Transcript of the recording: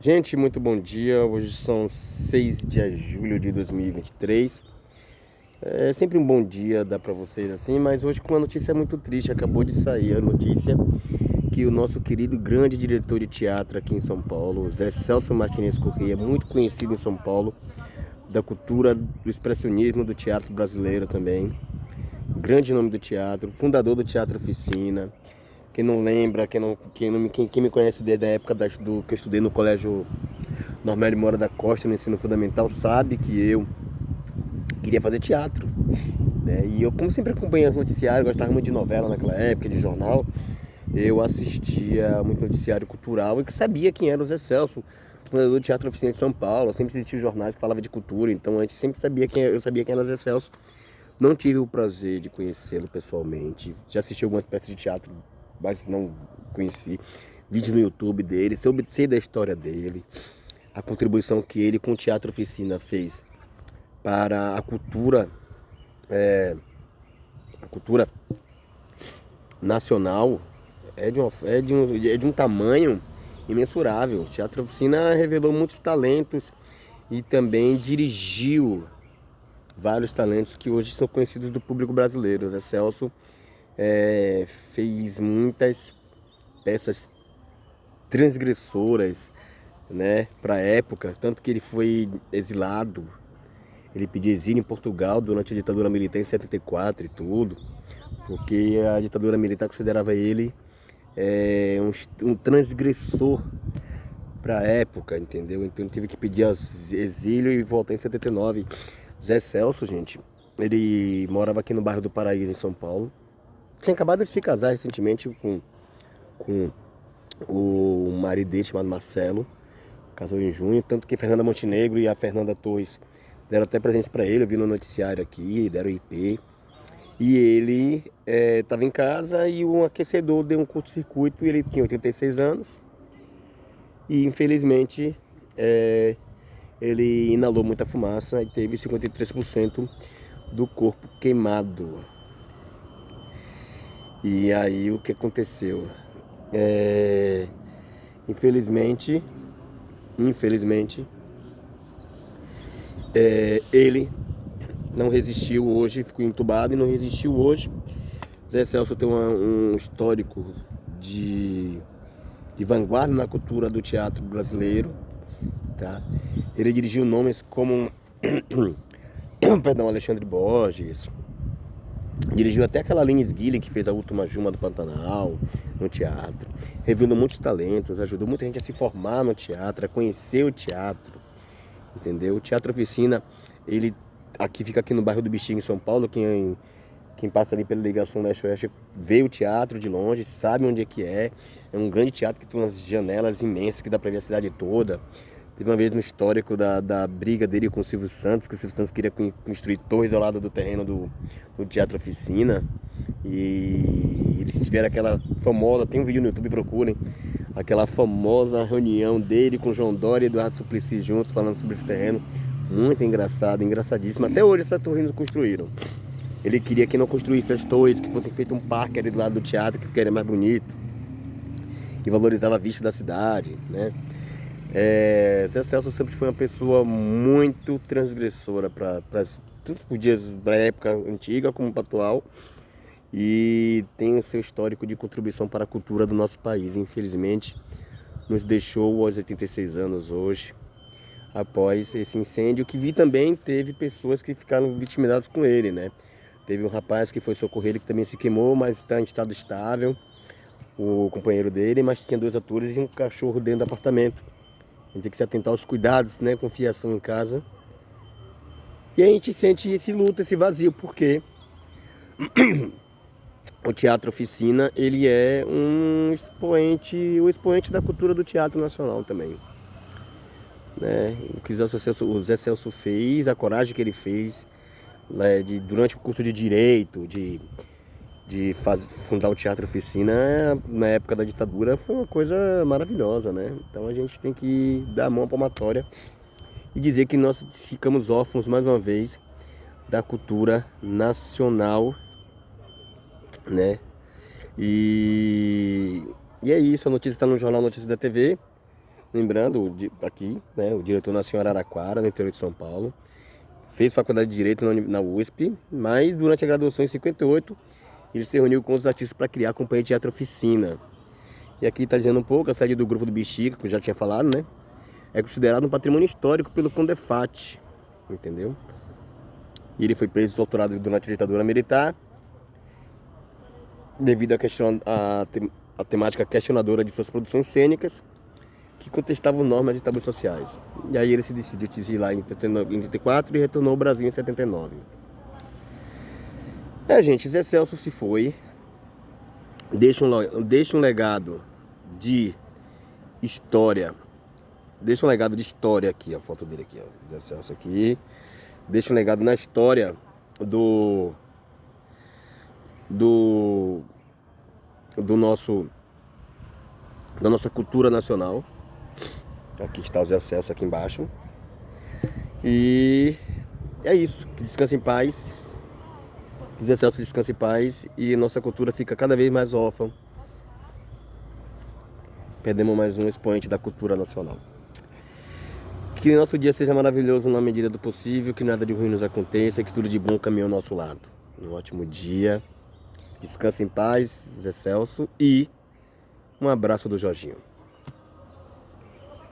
Gente, muito bom dia. Hoje são 6 de julho de 2023. É sempre um bom dia, dá pra vocês assim, mas hoje com uma notícia muito triste. Acabou de sair a notícia que o nosso querido grande diretor de teatro aqui em São Paulo, Zé Celso Martinez Corrêa, muito conhecido em São Paulo, da cultura do expressionismo do teatro brasileiro também. Grande nome do teatro, fundador do Teatro Oficina. Quem não lembra, quem me conhece desde a época do que eu estudei no colégio Normério Moura da Costa, no ensino fundamental, sabe que eu queria fazer teatro, né? E eu, como sempre acompanhei os noticiários, gostava muito de novela naquela época, de jornal, eu assistia muito noticiário cultural e que sabia quem era o Zé Celso, fundador do Teatro Oficina de São Paulo. Eu sempre assistia jornais que falavam de cultura, então a gente sempre sabia eu sabia quem era o Zé Celso. Não tive o prazer de conhecê-lo pessoalmente, já assisti algumas peças de teatro, mas não conheci. Vídeo no YouTube dele, sei da história dele, a contribuição que ele com o Teatro Oficina fez para a cultura nacional é de um tamanho imensurável. O Teatro Oficina revelou muitos talentos e também dirigiu vários talentos que hoje são conhecidos do público brasileiro. O Zé Celso fez muitas peças transgressoras, né, para a época, tanto que ele foi exilado. Ele pediu exílio em Portugal durante a ditadura militar em 74 e tudo, porque a ditadura militar considerava ele um transgressor para a época, entendeu? Então ele teve que pedir exílio e voltar em 79. Zé Celso, gente, ele morava aqui no bairro do Paraíso, em São Paulo. Tinha acabado de se casar recentemente com o marido dele, chamado Marcelo. Casou em junho, tanto que Fernanda Montenegro e a Fernanda Torres deram até presente para ele. Eu vi no noticiário aqui, deram IP. E ele estava em casa e um aquecedor deu um curto-circuito e ele tinha 86 anos. E infelizmente ele inalou muita fumaça e teve 53% do corpo queimado. E aí o que aconteceu? Infelizmente, ele não resistiu hoje, ficou entubado e não resistiu hoje. Zé Celso tem um histórico de vanguarda na cultura do teatro brasileiro, tá? Ele dirigiu nomes como perdão, Alexandre Borges, dirigiu até aquela Lines Guilherme que fez a Última Juma do Pantanal no teatro, revelou muitos talentos, ajudou muita gente a se formar no teatro, a conhecer o teatro, entendeu? O Teatro Oficina, ele fica aqui no bairro do Bexiga, em São Paulo. Quem passa ali pela ligação leste-oeste vê o teatro de longe, sabe onde é que é. É um grande teatro que tem umas janelas imensas que dá pra ver a cidade toda. Teve uma vez no histórico da briga dele com o Silvio Santos, que o Silvio Santos queria construir torres ao lado do terreno do Teatro Oficina. E eles tiveram aquela famosa, tem um vídeo no YouTube, procurem, aquela famosa reunião dele com João Dória e Eduardo Suplicy juntos, falando sobre esse terreno. Muito engraçado, engraçadíssimo. Até hoje essas torres não construíram. Ele queria que não construísse as torres, que fosse feito um parque ali do lado do teatro, que ficaria mais bonito, que valorizava a vista da cidade, né? Zé Celso sempre foi uma pessoa muito transgressora tanto para os dias da época antiga como para atual, e tem o seu histórico de contribuição para a cultura do nosso país. Infelizmente, nos deixou aos 86 anos hoje, após esse incêndio, que vi também teve pessoas que ficaram vitimizadas com ele, né? Teve um rapaz que foi socorrido que também se queimou, mas está em estado estável, o companheiro dele, mas tinha 2 atores e um cachorro dentro do apartamento. A gente tem que se atentar aos cuidados, né? Confiação em casa. E a gente sente esse luto, esse vazio, porque o Teatro Oficina, ele é o expoente da cultura do teatro nacional também, né? O que o Zé Celso fez, a coragem que ele fez, né, durante o curso de Direito, fundar o Teatro Oficina na época da ditadura, foi uma coisa maravilhosa, né? Então a gente tem que dar a mão à palmatória e dizer que nós ficamos órfãos mais uma vez da cultura nacional, né? E é isso, a notícia está no Jornal Notícias da TV. lembrando, aqui, né, o diretor nasceu em Araraquara, no interior de São Paulo. Fez faculdade de Direito na USP, mas durante a graduação em 58, ele se reuniu com os artistas para criar a Companhia de Teatro Oficina. E aqui está dizendo um pouco, a sede do grupo do Bexiga, que eu já tinha falado, né? É considerado um patrimônio histórico pelo CONDEFAT, entendeu? E ele foi preso e torturado durante a ditadura militar, devido à temática questionadora de suas produções cênicas, que contestavam normas e tabus sociais. E aí ele se decidiu se exilar em 84 e retornou ao Brasil em 79. Gente, Zé Celso se foi, deixa um legado de história, aqui, a foto dele aqui, ó, Zé Celso aqui, deixa um legado na história da nossa cultura nacional. Aqui está o Zé Celso aqui embaixo. E é isso, que descanse em paz. Que Zé Celso descanse em paz e nossa cultura fica cada vez mais órfã. Perdemos mais um expoente da cultura nacional. Que nosso dia seja maravilhoso na medida do possível, que nada de ruim nos aconteça, que tudo de bom caminhe ao nosso lado. Um ótimo dia. Descanse em paz, Zé Celso, e um abraço do Jorginho.